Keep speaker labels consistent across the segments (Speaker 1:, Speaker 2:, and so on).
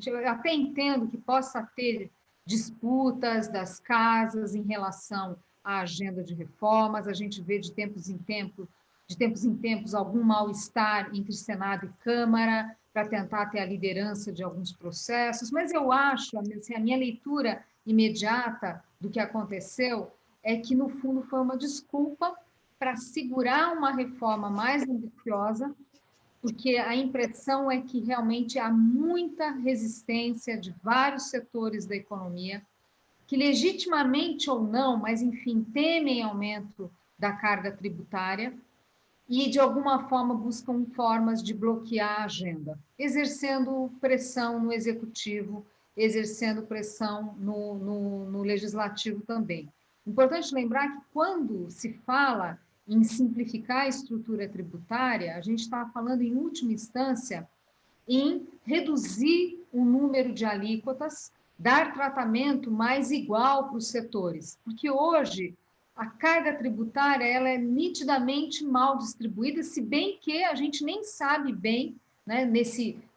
Speaker 1: seguinte, eu até entendo que possa ter disputas das casas em relação à agenda de reformas, a gente vê de tempos em tempos, algum mal-estar entre Senado e Câmara para tentar ter a liderança de alguns processos, mas eu acho, assim, a minha leitura imediata do que aconteceu é que, no fundo, foi uma desculpa para segurar uma reforma mais ambiciosa, porque a impressão é que realmente há muita resistência de vários setores da economia, que legitimamente ou não, mas enfim, temem aumento da carga tributária e, de alguma forma, buscam formas de bloquear a agenda, exercendo pressão no executivo, exercendo pressão no legislativo também. Importante lembrar que, quando se fala em simplificar a estrutura tributária, a gente está falando, em última instância, em reduzir o número de alíquotas, dar tratamento mais igual para os setores, porque hoje a carga tributária ela é nitidamente mal distribuída, se bem que a gente nem sabe bem, né,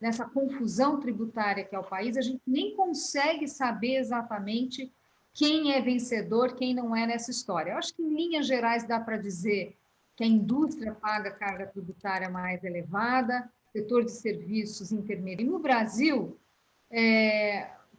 Speaker 1: nessa confusão tributária que é o país, a gente nem consegue saber exatamente quem é vencedor, quem não é nessa história. Eu acho que, em linhas gerais, dá para dizer que a indústria paga carga tributária mais elevada, setor de serviços intermediário. E no Brasil,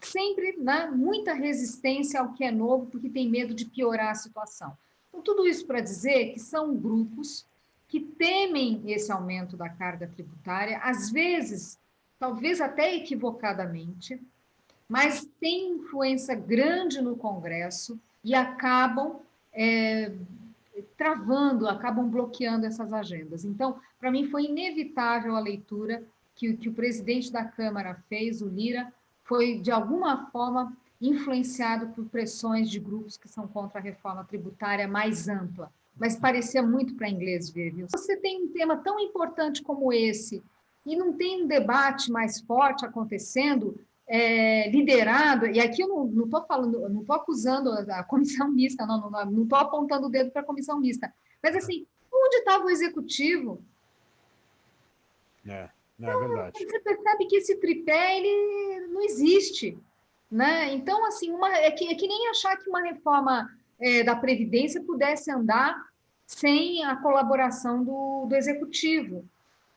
Speaker 1: sempre, né, muita resistência ao que é novo, porque tem medo de piorar a situação. Então, tudo isso para dizer que são grupos que temem esse aumento da carga tributária, às vezes, talvez até equivocadamente, mas têm influência grande no Congresso e acabam travando, acabam bloqueando essas agendas. Então, para mim, foi inevitável a leitura que o presidente da Câmara fez, o Lira, foi, de alguma forma, influenciado por pressões de grupos que são contra a reforma tributária mais ampla. Mas parecia muito para inglês ver, viu? Você tem um tema tão importante como esse e não tem um debate mais forte acontecendo, liderado, e aqui eu não estou falando, não estou acusando a comissão mista, não estou apontando o dedo para a comissão mista, mas assim, onde estava o executivo?
Speaker 2: Não, é verdade.
Speaker 1: Você percebe que esse tripé ele não existe, né? Então, assim, é que nem achar que uma reforma da Previdência pudesse andar sem a colaboração do executivo.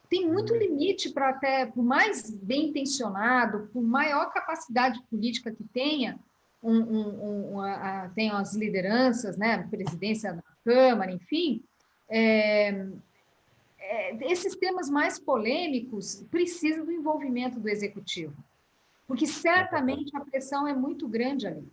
Speaker 1: Tem muito limite para, até, por mais bem intencionado, por maior capacidade política que tenha, tem as lideranças, né, presidência da Câmara, enfim, esses temas mais polêmicos precisam do envolvimento do executivo, porque certamente a pressão é muito grande ali.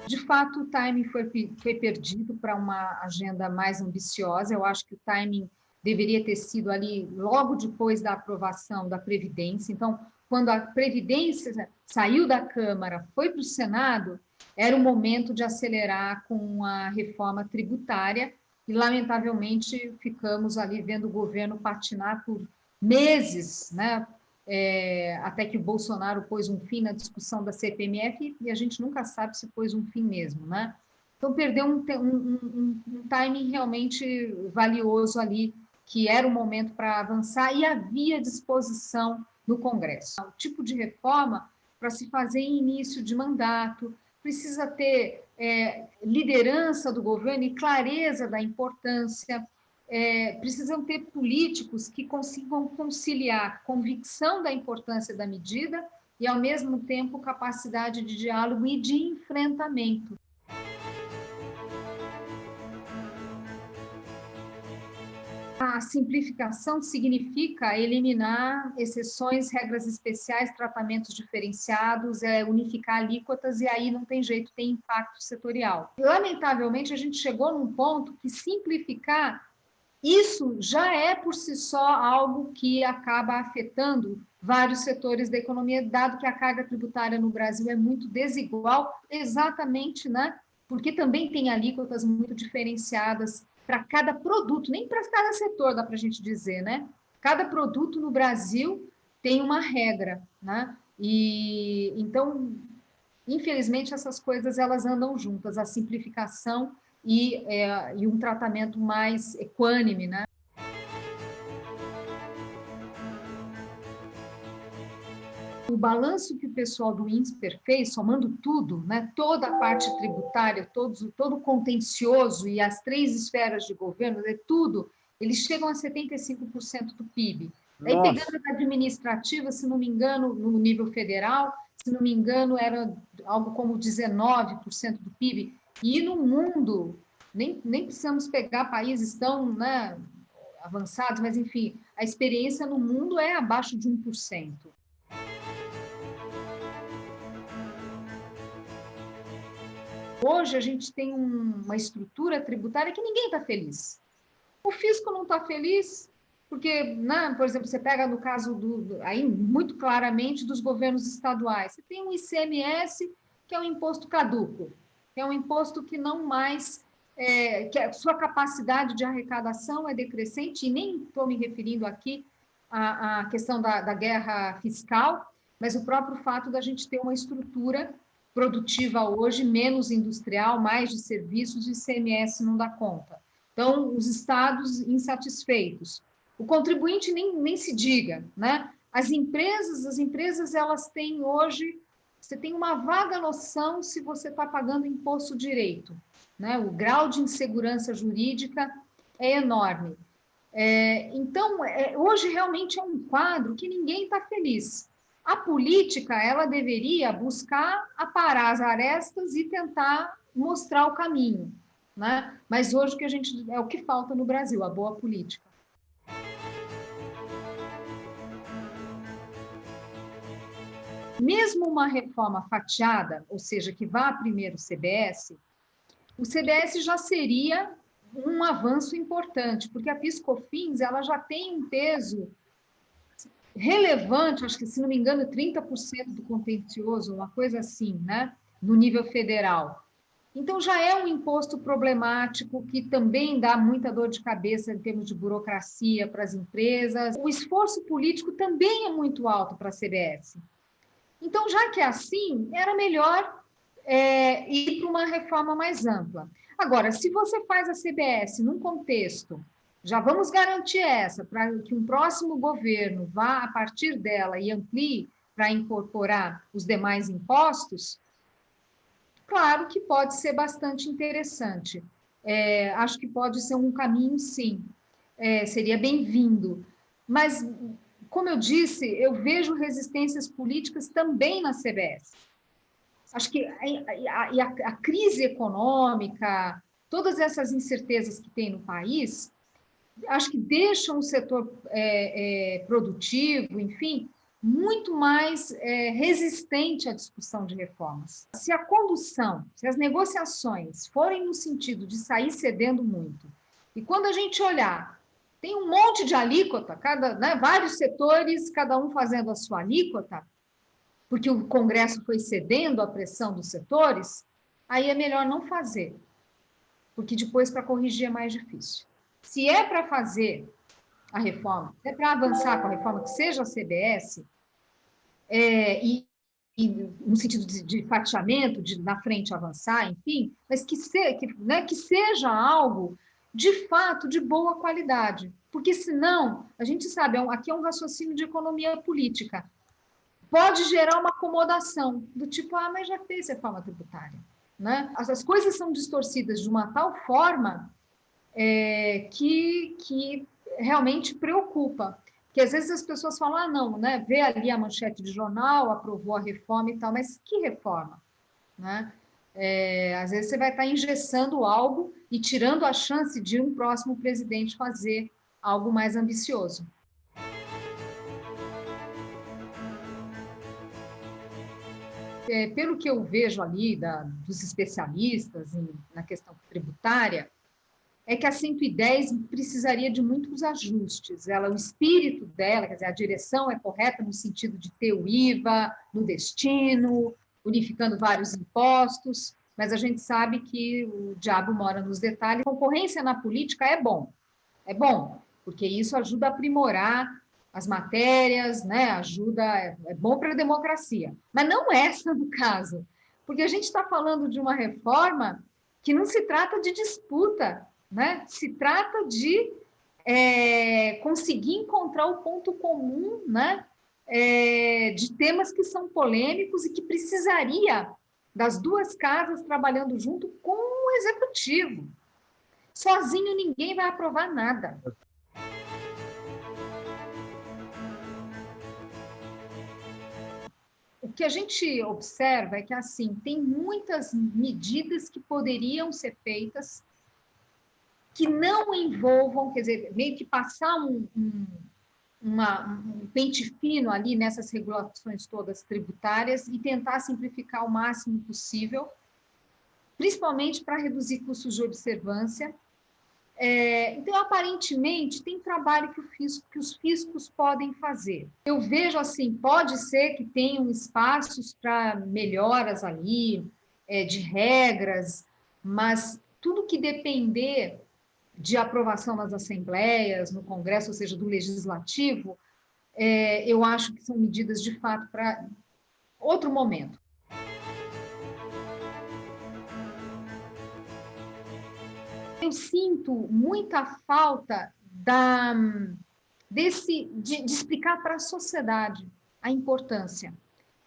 Speaker 1: De fato, o timing foi perdido para uma agenda mais ambiciosa. Eu acho que o timing deveria ter sido ali logo depois da aprovação da Previdência. Então, quando a Previdência saiu da Câmara, foi para o Senado, era o momento de acelerar com a reforma tributária e, lamentavelmente, ficamos ali vendo o governo patinar por meses, né? Até que o Bolsonaro pôs um fim na discussão da CPMF e a gente nunca sabe se pôs um fim mesmo, né? Então, perdeu um timing realmente valioso ali, que era o momento para avançar e havia disposição no Congresso. O tipo de reforma, para se fazer em início de mandato, precisa ter liderança do governo e clareza da importância, precisam ter políticos que consigam conciliar convicção da importância da medida e, ao mesmo tempo, capacidade de diálogo e de enfrentamento. A simplificação significa eliminar exceções, regras especiais, tratamentos diferenciados, unificar alíquotas, e aí não tem jeito, tem impacto setorial. Lamentavelmente, a gente chegou num ponto que simplificar isso já é, por si só, algo que acaba afetando vários setores da economia, dado que a carga tributária no Brasil é muito desigual, exatamente, né? Porque também tem alíquotas muito diferenciadas para cada produto, nem para cada setor, dá para a gente dizer, né? Cada produto no Brasil tem uma regra, né? E então, infelizmente, essas coisas elas andam juntas, a simplificação e um tratamento mais equânime, né? O balanço que o pessoal do INSPER fez, somando tudo, né, toda a parte tributária, todo o contencioso e as 3 esferas de governo, tudo, eles chegam a 75% do PIB. Aí, pegando a administrativa, se não me engano, no nível federal, se não me engano, era algo como 19% do PIB. E no mundo, nem precisamos pegar países tão, né, avançados, mas, enfim, a experiência no mundo é abaixo de 1%. Hoje, a gente tem uma estrutura tributária que ninguém está feliz. O fisco não está feliz, porque, né, por exemplo, você pega no caso, aí muito claramente, dos governos estaduais. Você tem um ICMS, que é um imposto caduco, que é um imposto que não mais... que a sua capacidade de arrecadação é decrescente, e nem estou me referindo aqui à questão da guerra fiscal, mas o próprio fato da gente ter uma estrutura produtiva hoje, menos industrial, mais de serviços, e ICMS não dá conta. Então, os estados insatisfeitos. O contribuinte nem se diga, né? As empresas, elas têm hoje, você tem uma vaga noção se você está pagando imposto direito, né? O grau de insegurança jurídica é enorme. Então, hoje realmente é um quadro que ninguém está feliz. A política, ela deveria buscar aparar as arestas e tentar mostrar o caminho, né? Mas hoje é o que falta no Brasil, a boa política. Mesmo uma reforma fatiada, ou seja, que vá primeiro o CBS já seria um avanço importante, porque a PIS/COFINS, ela já tem um peso relevante, acho que, se não me engano, 30% do contencioso, uma coisa assim, né? No nível federal. Então, já é um imposto problemático que também dá muita dor de cabeça em termos de burocracia para as empresas. O esforço político também é muito alto para a CBS. Então, já que é assim, era melhor ir para uma reforma mais ampla. Agora, se você faz a CBS num contexto, já vamos garantir essa, para que um próximo governo vá a partir dela e amplie para incorporar os demais impostos, claro que pode ser bastante interessante. Acho que pode ser um caminho, sim. Seria bem-vindo. Mas, como eu disse, eu vejo resistências políticas também na CBS. Acho que a crise econômica, todas essas incertezas que tem no país, acho que deixam o setor produtivo, enfim, muito mais resistente à discussão de reformas. Se a condução, se as negociações forem no sentido de sair cedendo muito, e quando a gente olhar, tem um monte de alíquota, vários setores, cada um fazendo a sua alíquota, porque o Congresso foi cedendo à pressão dos setores, aí é melhor não fazer, porque depois para corrigir é mais difícil. Se é para fazer a reforma, se é para avançar com a reforma, que seja a CBS, e no sentido de fatiamento, de na frente avançar, enfim, mas que seja algo de fato de boa qualidade, porque senão, a gente sabe, aqui é um raciocínio de economia política, pode gerar uma acomodação, do tipo, mas já fez reforma tributária. Né? As coisas são distorcidas de uma tal forma que realmente preocupa. Porque às vezes as pessoas falam, não, né? Vê ali a manchete de jornal, aprovou a reforma e tal, mas que reforma? Né? Às vezes você vai estar engessando algo e tirando a chance de um próximo presidente fazer algo mais ambicioso. Pelo que eu vejo ali dos especialistas na questão tributária, é que a 110 precisaria de muitos ajustes. O espírito dela, quer dizer, a direção é correta no sentido de ter o IVA no destino, unificando vários impostos, mas a gente sabe que o diabo mora nos detalhes. A concorrência na política é bom, porque isso ajuda a aprimorar as matérias, né? É bom para a democracia. Mas não essa no caso, porque a gente está falando de uma reforma que não se trata de disputa, né? Se trata de conseguir encontrar o ponto comum, né? de temas que são polêmicos e que precisaria das duas casas trabalhando junto com o executivo. Sozinho ninguém vai aprovar nada. O que a gente observa é que, assim, tem muitas medidas que poderiam ser feitas que não envolvam, quer dizer, meio que passar um pente fino ali nessas regulações todas tributárias e tentar simplificar o máximo possível, principalmente para reduzir custos de observância. Então, aparentemente, tem trabalho que os fiscos podem fazer. Eu vejo assim, pode ser que tenham espaços para melhoras ali, de regras, mas tudo que depender de aprovação nas assembleias, no Congresso, ou seja, do Legislativo, eu acho que são medidas, de fato, para outro momento. Eu sinto muita falta de explicar para a sociedade a importância.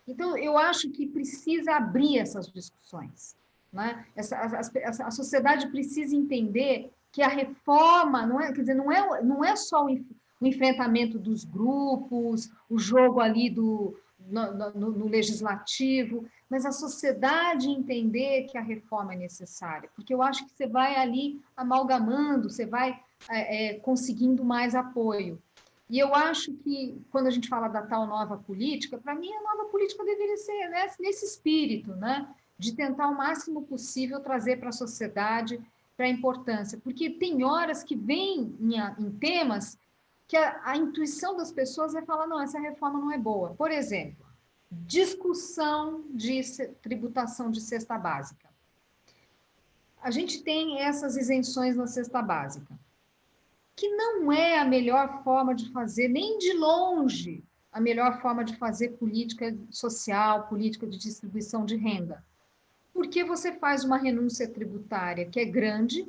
Speaker 1: Então, eu acho que precisa abrir essas discussões, né? A sociedade precisa entender que a reforma não é só o enfrentamento dos grupos, o jogo ali no legislativo, mas a sociedade entender que a reforma é necessária, porque eu acho que você vai ali amalgamando, você vai conseguindo mais apoio. E eu acho que, quando a gente fala da tal nova política, para mim, a nova política deveria ser, né, nesse espírito, né, de tentar o máximo possível trazer para a sociedade, para a importância, porque tem horas que vem em temas que a intuição das pessoas é falar, não, essa reforma não é boa. Por exemplo, discussão de tributação de cesta básica. A gente tem essas isenções na cesta básica, que não é a melhor forma de fazer, nem de longe, a melhor forma de fazer política social, política de distribuição de renda. Porque você faz uma renúncia tributária que é grande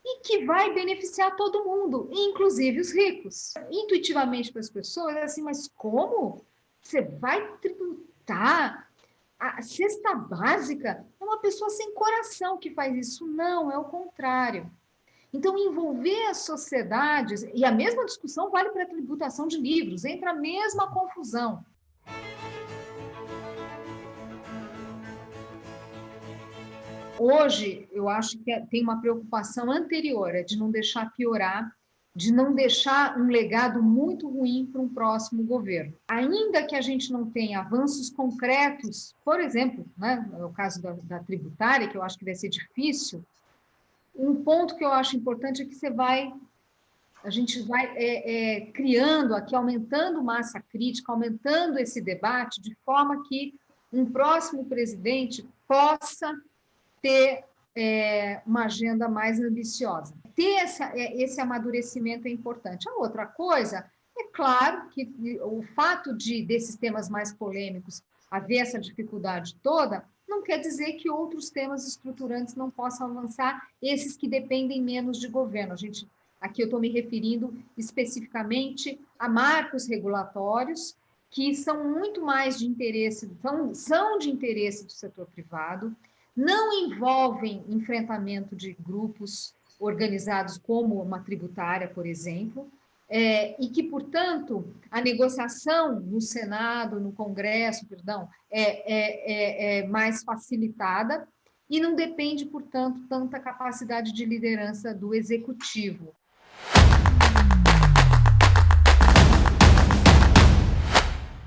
Speaker 1: e que vai beneficiar todo mundo, inclusive os ricos. Intuitivamente para as pessoas, é assim, mas como? Você vai tributar a cesta básica? É uma pessoa sem coração que faz isso. Não, é o contrário. Então, envolver as sociedades, e a mesma discussão vale para a tributação de livros, entra a mesma confusão. Hoje, eu acho que tem uma preocupação anterior, de não deixar piorar, de não deixar um legado muito ruim para um próximo governo. Ainda que a gente não tenha avanços concretos, por exemplo, né, no caso da tributária, que eu acho que vai ser difícil, um ponto que eu acho importante é que a gente vai criando aqui, aumentando massa crítica, aumentando esse debate, de forma que um próximo presidente possa ter uma agenda mais ambiciosa. Ter esse amadurecimento é importante. A outra coisa, é claro que o fato desses temas mais polêmicos haver essa dificuldade toda, não quer dizer que outros temas estruturantes não possam avançar, esses que dependem menos de governo. Aqui eu estou me referindo especificamente a marcos regulatórios, que são muito mais de interesse, são de interesse do setor privado, não envolvem enfrentamento de grupos organizados como uma tributária, por exemplo, e que, portanto, a negociação no Senado, no Congresso, perdão, é mais facilitada e não depende, portanto, tanta capacidade de liderança do Executivo.